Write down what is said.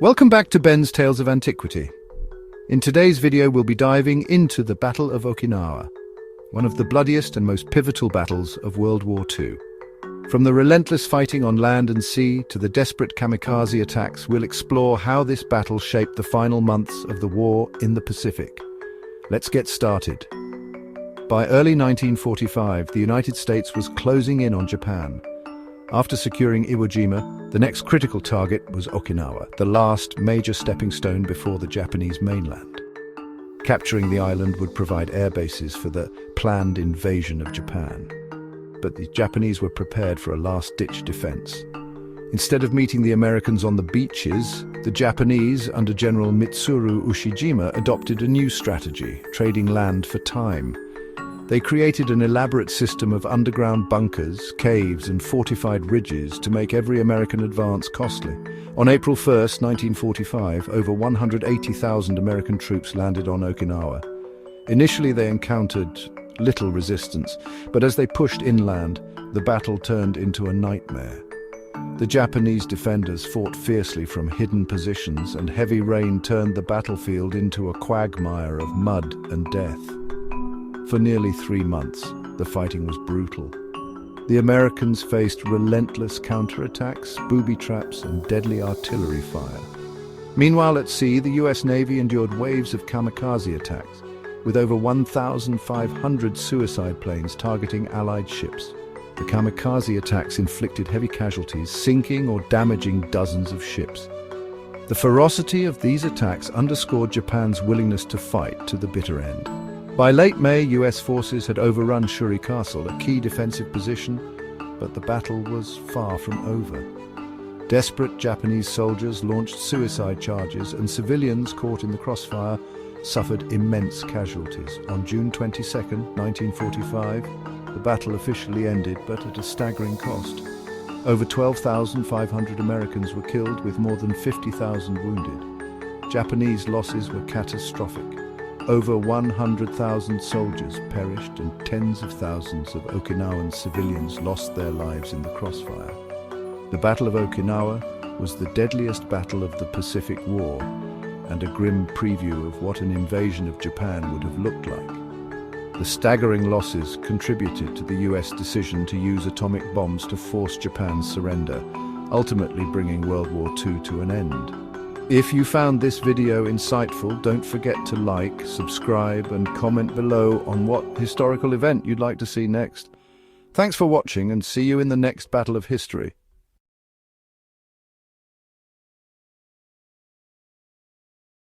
Welcome back to Ben's Tales of Antiquity. In today's video we'll be diving into the Battle of Okinawa, one of the bloodiest and most pivotal battles of World War II. From the relentless fighting on land and sea to the desperate kamikaze attacks, we'll explore how this battle shaped the final months of the war in the Pacific. Let's get started. By early 1945, the United States was closing in on Japan. After securing Iwo Jima, the next critical target was Okinawa, the last major stepping stone before the Japanese mainland. Capturing the island would provide air bases for the planned invasion of Japan. But the Japanese were prepared for a last-ditch defense. Instead of meeting the Americans on the beaches, the Japanese, under General Mitsuru Ushijima, adopted a new strategy, trading land for time. They created an elaborate system of underground bunkers, caves, and fortified ridges to make every American advance costly. On April 1st, 1945, over 180,000 American troops landed on Okinawa. Initially, they encountered little resistance, but as they pushed inland, the battle turned into a nightmare. The Japanese defenders fought fiercely from hidden positions, and heavy rain turned the battlefield into a quagmire of mud and death. For nearly 3 months, the fighting was brutal. The Americans faced relentless counterattacks, booby traps, and deadly artillery fire. Meanwhile, at sea, the US Navy endured waves of kamikaze attacks, with over 1,500 suicide planes targeting Allied ships. The kamikaze attacks inflicted heavy casualties, sinking or damaging dozens of ships. The ferocity of these attacks underscored Japan's willingness to fight to the bitter end. By late May, US forces had overrun Shuri Castle, a key defensive position, but the battle was far from over. Desperate Japanese soldiers launched suicide charges, and civilians caught in the crossfire suffered immense casualties. On June 22, 1945, the battle officially ended, but at a staggering cost. Over 12,500 Americans were killed, with more than 50,000 wounded. Japanese losses were catastrophic. Over 100,000 soldiers perished, and tens of thousands of Okinawan civilians lost their lives in the crossfire. The Battle of Okinawa was the deadliest battle of the Pacific War, and a grim preview of what an invasion of Japan would have looked like. The staggering losses contributed to the US decision to use atomic bombs to force Japan's surrender, ultimately bringing World War II to an end. If you found this video insightful, don't forget to like, subscribe, and comment below on what historical event you'd like to see next. Thanks for watching, and see you in the next Battle of History.